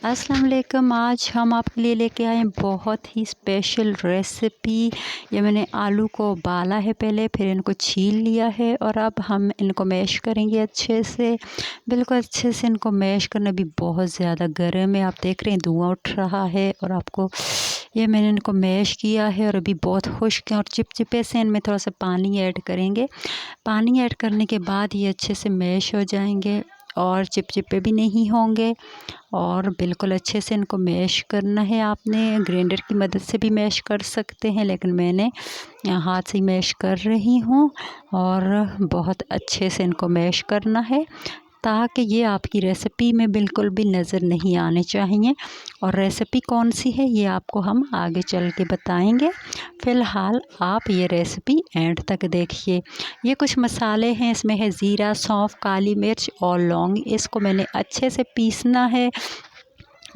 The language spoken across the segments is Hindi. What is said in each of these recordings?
अस्सलाम वालेकुम। आज हम आपके लिए लेके आए हैं बहुत ही स्पेशल रेसिपी। ये मैंने आलू को उबाला है पहले, फिर इनको छील लिया है और अब हम इनको मैश करेंगे अच्छे से। बिल्कुल अच्छे से इनको मैश करना भी बहुत ज़्यादा गर्म है, आप देख रहे हैं धुआं उठ रहा है। और आपको ये मैंने इनको मैश किया है और अभी बहुत खुश्क हैं और चिपचिपे से। इनमें थोड़ा सा पानी ऐड करेंगे। पानी ऐड करने के बाद ये अच्छे से मैश हो जाएंगे और चिपचिपे भी नहीं होंगे। और बिल्कुल अच्छे से इनको मैश करना है। आपने ग्राइंडर की मदद से भी मैश कर सकते हैं, लेकिन मैंने हाथ से मैश कर रही हूँ। और बहुत अच्छे से इनको मैश करना है ताकि ये आपकी रेसिपी में बिल्कुल भी नज़र नहीं आने चाहिए। और रेसिपी कौन सी है ये आपको हम आगे चल के बताएंगे। फ़िलहाल आप ये रेसिपी एंड तक देखिए। ये कुछ मसाले हैं, इसमें है ज़ीरा, सौंफ, काली मिर्च और लौंग। इसको मैंने अच्छे से पीसना है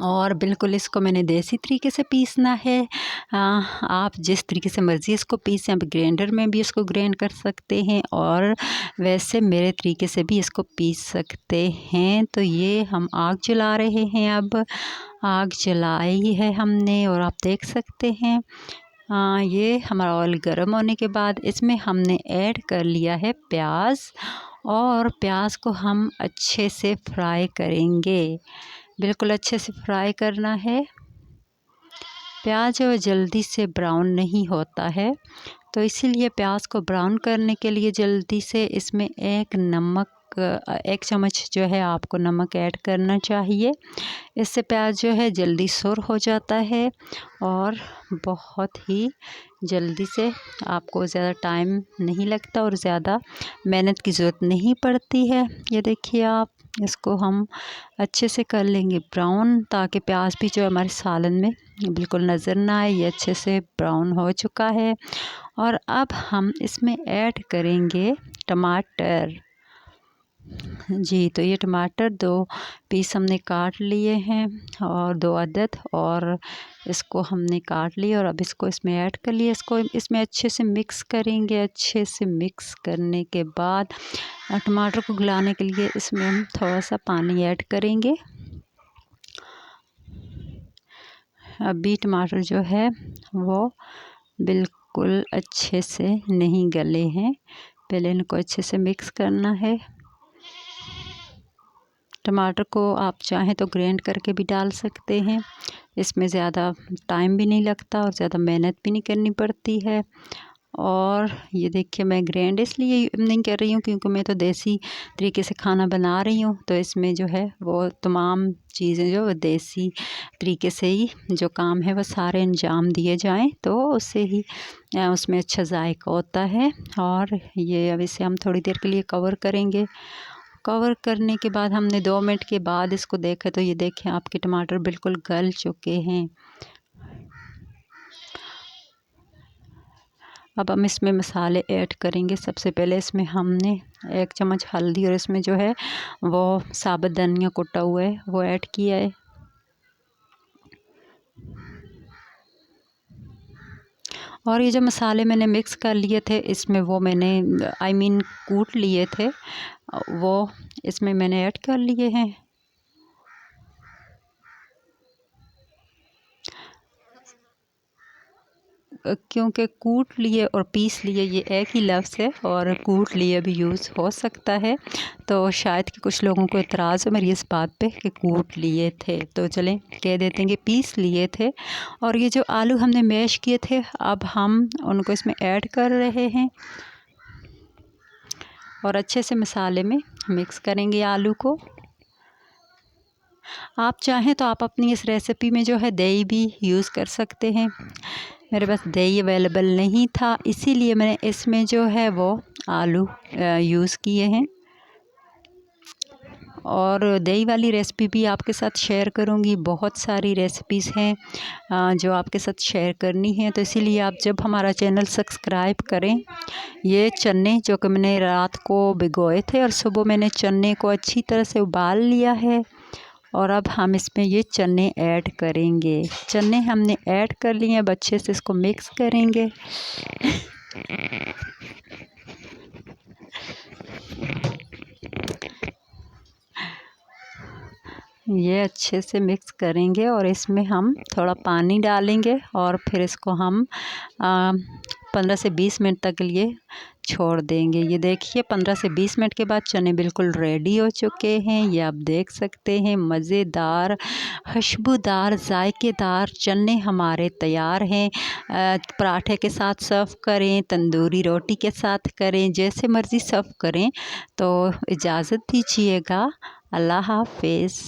और बिल्कुल इसको मैंने देसी तरीके से पीसना है। आप जिस तरीके से मर्ज़ी इसको पीसें, आप ग्राइंडर में भी इसको ग्राइंड कर सकते हैं और वैसे मेरे तरीके से भी इसको पीस सकते हैं। तो ये हम आग जला रहे हैं। अब आग जलाई है हमने और आप देख सकते हैं ये हमारा ऑयल गर्म होने के बाद इसमें हमने ऐड कर लिया है प्याज। और प्याज को हम अच्छे से फ्राई करेंगे, बिल्कुल अच्छे से फ्राई करना है। प्याज जल्दी से ब्राउन नहीं होता है, तो इसीलिए प्याज को ब्राउन करने के लिए जल्दी से इसमें एक चम्मच जो है आपको नमक ऐड करना चाहिए। इससे प्याज जो है जल्दी सुर हो जाता है और बहुत ही जल्दी से आपको ज़्यादा टाइम नहीं लगता और ज़्यादा मेहनत की ज़रूरत नहीं पड़ती है। ये देखिए आप, इसको हम अच्छे से कर लेंगे ब्राउन, ताकि प्याज भी जो हमारे सालन में बिल्कुल नज़र ना आए। ये अच्छे से ब्राउन हो चुका है और अब हम इसमें ऐड करेंगे टमाटर। जी, तो ये टमाटर 2 पीस हमने काट लिए हैं और 2 अदद, और इसको हमने काट लिया और अब इसको इसमें ऐड कर लिया। इसको इसमें अच्छे से मिक्स करेंगे। अच्छे से मिक्स करने के बाद टमाटर को गलाने के लिए इसमें हम थोड़ा सा पानी ऐड करेंगे। अभी टमाटर जो है वो बिल्कुल अच्छे से नहीं गले हैं, पहले इनको अच्छे से मिक्स करना है। टमाटर को आप चाहें तो ग्राइंड करके भी डाल सकते हैं, इसमें ज़्यादा टाइम भी नहीं लगता और ज़्यादा मेहनत भी नहीं करनी पड़ती है। और ये देखिए, मैं ग्राइंड इसलिए नहीं कर रही हूँ क्योंकि मैं तो देसी तरीके से खाना बना रही हूँ, तो इसमें जो है वो तमाम चीज़ें जो देसी तरीके से ही जो काम है वो सारे अंजाम दिए जाएं, तो उससे ही उसमें अच्छा जायका होता है। और ये अब इसे हम थोड़ी देर के लिए कवर करेंगे। कवर करने के बाद हमने 2 मिनट के बाद इसको देखा, तो ये देखें आपके टमाटर बिल्कुल गल चुके हैं। अब हम इसमें मसाले ऐड करेंगे। सबसे पहले इसमें हमने 1 चम्मच हल्दी और इसमें जो है वो साबुत धनिया कुटा हुआ है वो ऐड किया है। और ये जो मसाले मैंने मिक्स कर लिए थे इसमें, वो मैंने कूट लिए थे, वो इसमें मैंने ऐड कर लिए हैं। क्योंकि कूट लिए और पीस लिए ये एक ही लफ्ज़ है और कूट लिए भी यूज़ हो सकता है, तो शायद कि कुछ लोगों को एतराज़ हो मेरी इस बात पे कि कूट लिए थे, तो चलें कह देते हैं कि पीस लिए थे। और ये जो आलू हमने मैश किए थे अब हम उनको इसमें ऐड कर रहे हैं और अच्छे से मसाले में मिक्स करेंगे आलू को। आप चाहें तो आप अपनी इस रेसिपी में जो है दही भी यूज़ कर सकते हैं। मेरे पास दही अवेलेबल नहीं था, इसीलिए मैंने इसमें जो है वो आलू यूज़ किए हैं। और दही वाली रेसिपी भी आपके साथ शेयर करूंगी। बहुत सारी रेसिपीज़ हैं जो आपके साथ शेयर करनी है, तो इसीलिए आप जब हमारा चैनल सब्सक्राइब करें। ये चने जो कि मैंने रात को भिगोए थे और सुबह मैंने चने को अच्छी तरह से उबाल लिया है और अब हम इसमें ये चने ऐड करेंगे। चने हमने ऐड कर लिए हैं, अब अच्छे से इसको मिक्स करेंगे। ये अच्छे से मिक्स करेंगे और इसमें हम थोड़ा पानी डालेंगे और फिर इसको हम 15 से 20 मिनट तक के लिए छोड़ देंगे। ये देखिए 15 से 20 मिनट के बाद चने बिल्कुल रेडी हो चुके हैं। ये आप देख सकते हैं, मज़ेदार, खुशबूदार, जायकेदार चने हमारे तैयार हैं। पराठे के साथ सर्व करें, तंदूरी रोटी के साथ करें, जैसे मर्ज़ी सर्व करें। तो इजाज़त दीजिएगा। अल्लाह हाफ़िज़।